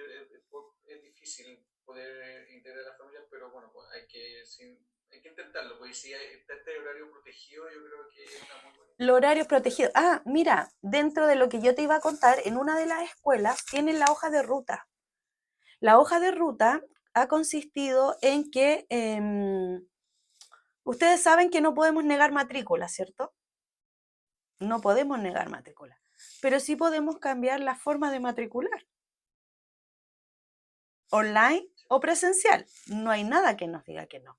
es difícil poder integrar a la familia, pero bueno, pues hay que intentarlo, porque si está este horario protegido, yo creo que es una muy buena idea. Los horarios protegidos. Ah, mira, dentro de lo que yo te iba a contar, en una de las escuelas tienen la hoja de ruta. La hoja de ruta ha consistido en que ustedes saben que no podemos negar matrícula, ¿cierto? No podemos negar matrícula, pero sí podemos cambiar la forma de matricular, online o presencial. No hay nada que nos diga que no.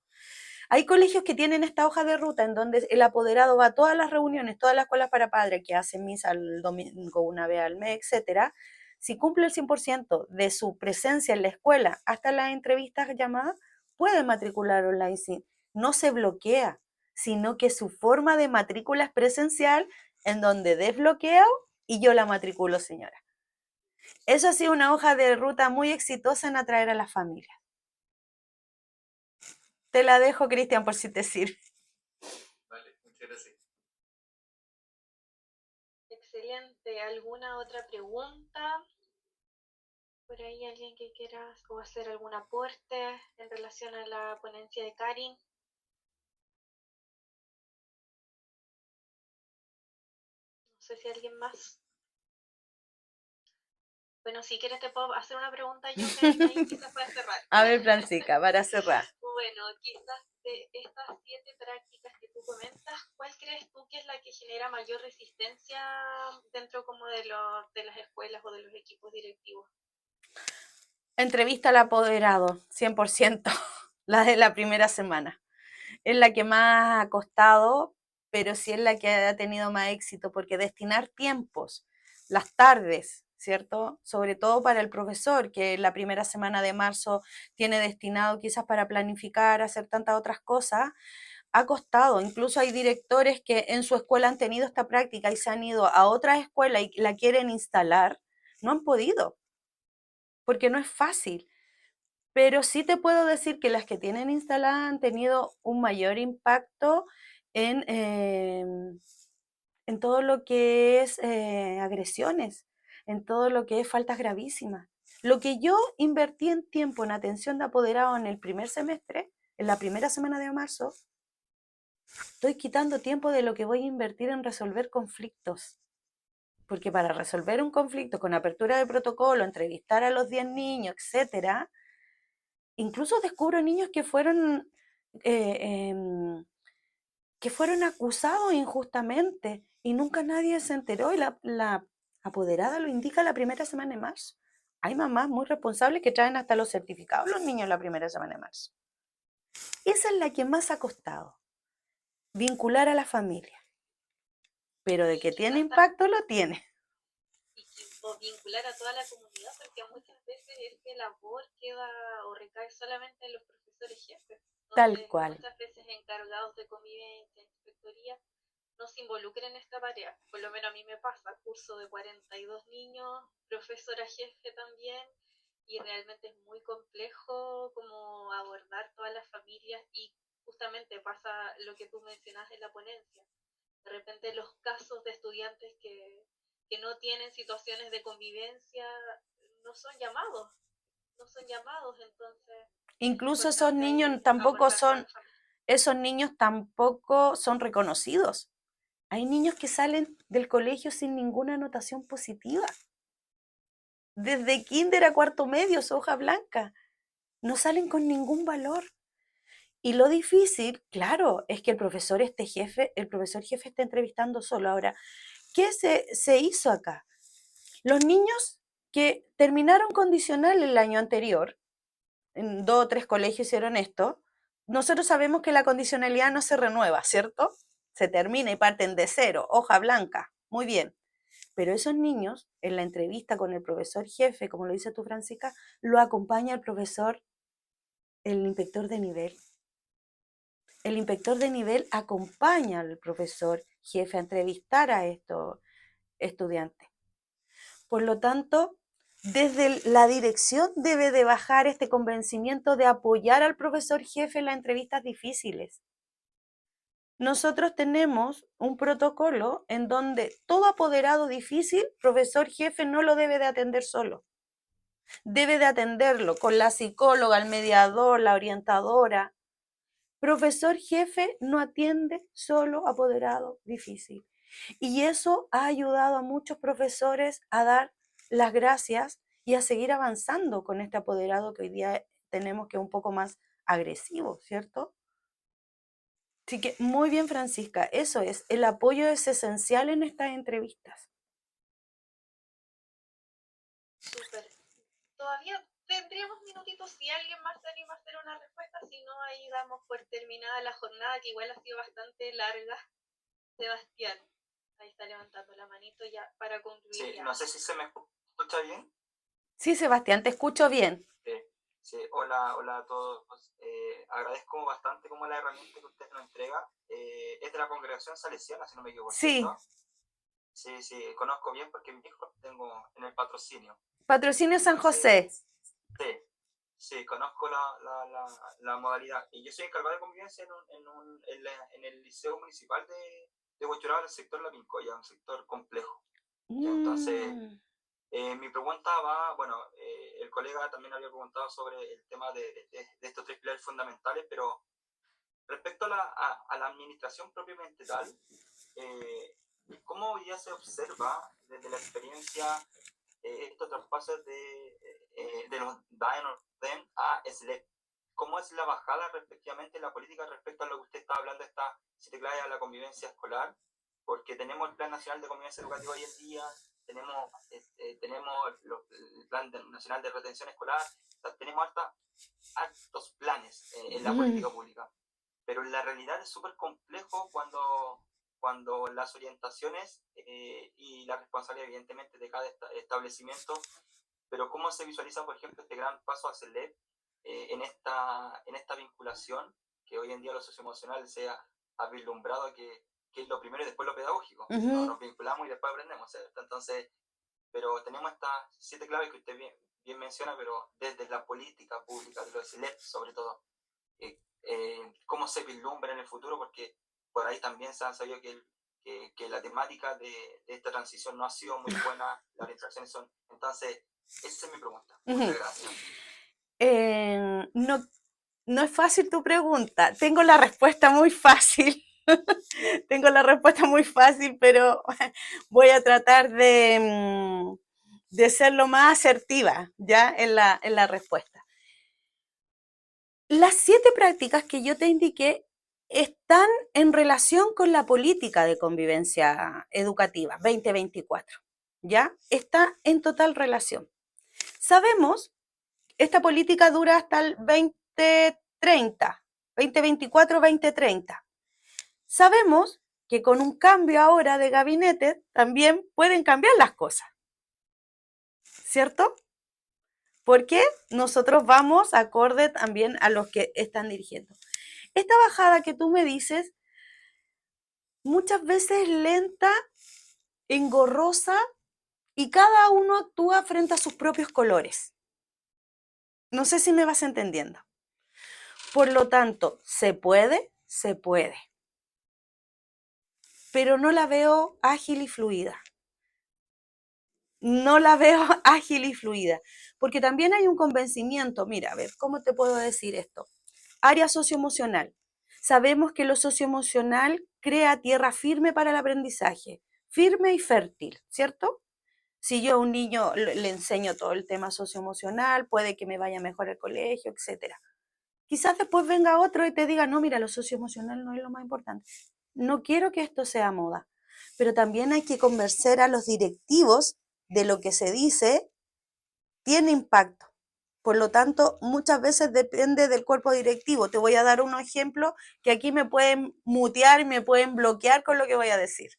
Hay colegios que tienen esta hoja de ruta en donde el apoderado va a todas las reuniones, todas las escuelas para padres que hacen misa el domingo una vez al mes, etcétera. Si cumple el 100% de su presencia en la escuela hasta las entrevistas llamadas, puede matricular online. No se bloquea, sino que su forma de matrícula es presencial, en donde desbloqueo y yo la matriculo, señora. Eso ha sido una hoja de ruta muy exitosa en atraer a las familias. Te la dejo, Cristian, por si te sirve. Vale, muchas gracias. Excelente. ¿Alguna otra pregunta? ¿Por ahí alguien que quiera o hacer algún aporte en relación a la ponencia de Karin? No sé si alguien más. Bueno, si quieres te puedo hacer una pregunta yo, ahí quizás para cerrar. A ver, Francisca, para cerrar. Bueno, quizás de estas 7 prácticas que tú comentas, ¿cuál crees tú que es la que genera mayor resistencia dentro como de las escuelas o de los equipos directivos? Entrevista al apoderado, 100%, la de la primera semana. Es la que más ha costado, pero sí es la que ha tenido más éxito, porque destinar tiempos, las tardes, ¿cierto? Sobre todo para el profesor, que la primera semana de marzo tiene destinado quizás para planificar, hacer tantas otras cosas, ha costado. Incluso hay directores que en su escuela han tenido esta práctica y se han ido a otra escuela y la quieren instalar, no han podido, porque no es fácil. Pero sí te puedo decir que las que tienen instalada han tenido un mayor impacto en todo lo que es agresiones, en todo lo que es faltas gravísimas. Lo que yo invertí en tiempo en atención de apoderado en el primer semestre, en la primera semana de marzo, estoy quitando tiempo de lo que voy a invertir en resolver conflictos. Porque para resolver un conflicto con apertura de protocolo, entrevistar a los 10 niños, etcétera, incluso descubro niños eh, em, que fueron acusados injustamente y nunca nadie se enteró y la apoderada lo indica la primera semana de marzo. Hay mamás muy responsables que traen hasta los certificados los niños la primera semana de marzo. Esa es la que más ha costado, vincular a la familia. Pero de que tiene impacto, lo tiene. O vincular a toda la comunidad, porque muchas veces esta labor queda o recae solamente en los profesores jefes. Tal Entonces, cual. muchas veces encargados de convivencia, inspectoría, no se involucren en esta tarea. Por lo menos a mí me pasa, curso de 42 niños, profesora jefe también, y realmente es muy complejo como abordar todas las familias y justamente pasa lo que tú mencionas en la ponencia. De repente los casos de estudiantes que no tienen situaciones de convivencia no son llamados, entonces Incluso esos niños tampoco son reconocidos. Hay niños que salen del colegio sin ninguna anotación positiva. Desde kinder a cuarto medio, su hoja blanca. No salen con ningún valor. Y lo difícil, claro, es que el profesor jefe está entrevistando solo. Ahora, ¿qué se hizo acá? Los niños que terminaron condicional el año anterior, en 2 o 3 colegios hicieron esto, nosotros sabemos que la condicionalidad no se renueva, ¿cierto? Se termina y parten de cero, hoja blanca, muy bien. Pero esos niños, en la entrevista con el profesor jefe, como lo dice tú, Francisca, lo acompaña el profesor, el inspector de nivel. El inspector de nivel acompaña al profesor jefe a entrevistar a estos estudiantes. Por lo tanto, desde la dirección debe de bajar este convencimiento de apoyar al profesor jefe en las entrevistas difíciles. Nosotros tenemos un protocolo en donde todo apoderado difícil, profesor jefe no lo debe de atender solo. Debe de atenderlo con la psicóloga, el mediador, la orientadora. Profesor jefe no atiende solo apoderado difícil. Y eso ha ayudado a muchos profesores a dar las gracias y a seguir avanzando con este apoderado que hoy día tenemos, que es un poco más agresivo, ¿cierto? Así que muy bien, Francisca, eso es, el apoyo es esencial en estas entrevistas. Súper. Todavía tendríamos minutitos si alguien más se anima a hacer una respuesta, si no ahí damos por terminada la jornada, que igual ha sido bastante larga. Sebastián, ahí está levantando la manito ya para concluir. Sí, ya. no sé si se me escucha bien. Sí, Sebastián, te escucho bien. Sí, hola, hola a todos. Agradezco bastante como la herramienta que usted nos entrega. Es de la congregación salesiana, si no me equivoco, Sí, ¿cierto? Sí, sí, conozco bien porque mi hijo tengo en el patrocinio. Patrocinio San José. Entonces, sí, sí, conozco la modalidad. Y yo soy encargado de convivencia en el liceo municipal de Huechuraba, en el sector La Pincoya, un sector complejo. Entonces, mi pregunta va, bueno, el colega también había preguntado sobre el tema de estos tres pilares fundamentales, pero respecto a la administración propiamente tal, ¿cómo hoy día se observa desde la experiencia estos traspasos de los DAEN a SLEP? ¿Cómo es la bajada respectivamente en la política respecto a lo que usted está hablando, esta siete claves a la convivencia escolar? Porque tenemos el Plan Nacional de Convivencia Educativa hoy en día, tenemos el Plan Nacional de Retención Escolar, o sea, tenemos hartos planes en la política pública, pero en la realidad es súper complejo cuando las orientaciones y la responsabilidad evidentemente de cada establecimiento, pero cómo se visualiza, por ejemplo, este gran paso a CELEP en esta vinculación que hoy en día lo socioemocional se ha vislumbrado que es lo primero y después lo pedagógico. Nos vinculamos y después aprendemos, ¿cierto? Entonces, pero tenemos estas siete claves que usted bien menciona, pero desde la política pública, de los CELEP sobre todo, cómo se vislumbra en el futuro, porque por ahí también se ha sabido que la temática de esta transición no ha sido muy buena, las distracciones son... Entonces, esa es mi pregunta. Muchas gracias. No, no es fácil tu pregunta. Tengo la respuesta muy fácil. Tengo la respuesta muy fácil, pero voy a tratar de ser lo más asertiva ya en la respuesta. Las 7 prácticas que yo te indiqué están en relación con la política de convivencia educativa 2024, ¿ya? Está en total relación. Sabemos, esta política dura hasta el 2030, 2024-2030. Sabemos que con un cambio ahora de gabinete también pueden cambiar las cosas, ¿cierto? Porque nosotros vamos acorde también a los que están dirigiendo. Esta bajada que tú me dices, muchas veces lenta, engorrosa, y cada uno actúa frente a sus propios colores. No sé si me vas entendiendo. Por lo tanto, se puede, pero no la veo ágil y fluida. No la veo ágil y fluida, porque también hay un convencimiento. Mira, a ver, ¿cómo te puedo decir esto? Área socioemocional. Sabemos que lo socioemocional crea tierra firme para el aprendizaje, firme y fértil, ¿cierto? Si yo a un niño le enseño todo el tema socioemocional, puede que me vaya mejor al colegio, etcétera. Quizás después venga otro y te diga, no, mira, lo socioemocional no es lo más importante. No quiero que esto sea moda, pero también hay que convencer a los directivos de lo que se dice tiene impacto. Por lo tanto, muchas veces depende del cuerpo directivo. Te voy a dar un ejemplo que aquí me pueden mutear y me pueden bloquear con lo que voy a decir.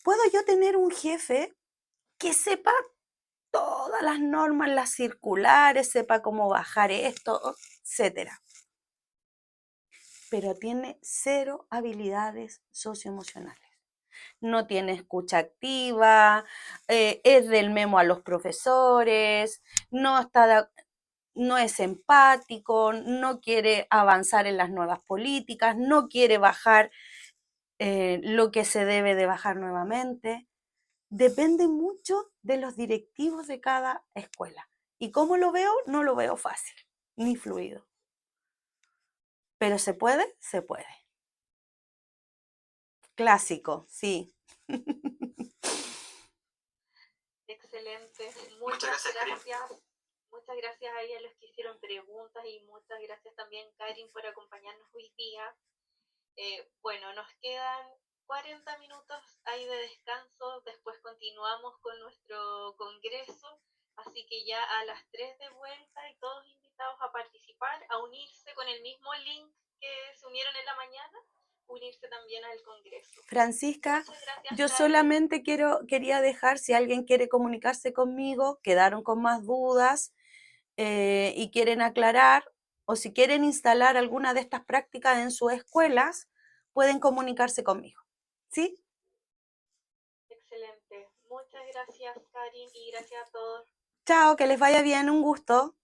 ¿Puedo yo tener un jefe que sepa todas las normas, las circulares, sepa cómo bajar esto, etcétera? Pero tiene 0 habilidades socioemocionales. No tiene escucha activa, es del memo a los profesores, no es empático, no quiere avanzar en las nuevas políticas, no quiere bajar lo que se debe de bajar nuevamente. Depende mucho de los directivos de cada escuela. ¿Y cómo lo veo? No lo veo fácil, ni fluido. Pero se puede, se puede. Clásico, sí. Excelente. Muchas gracias, Karin. Muchas gracias a ellos los que hicieron preguntas y muchas gracias también, Karin, por acompañarnos hoy día. Bueno, nos quedan 40 minutos ahí de descanso, después continuamos con nuestro congreso, así que ya a las 3 de vuelta y todos invitados a participar, a unirse con el mismo link que se unieron en la mañana, unirse también al congreso. Francisca, Muchas gracias, yo Karin. solamente quería dejar, si alguien quiere comunicarse conmigo, quedaron con más dudas y quieren aclarar, o si quieren instalar alguna de estas prácticas en sus escuelas, pueden comunicarse conmigo. ¿Sí? Excelente. Muchas gracias, Karin, y gracias a todos. Chao, que les vaya bien, un gusto.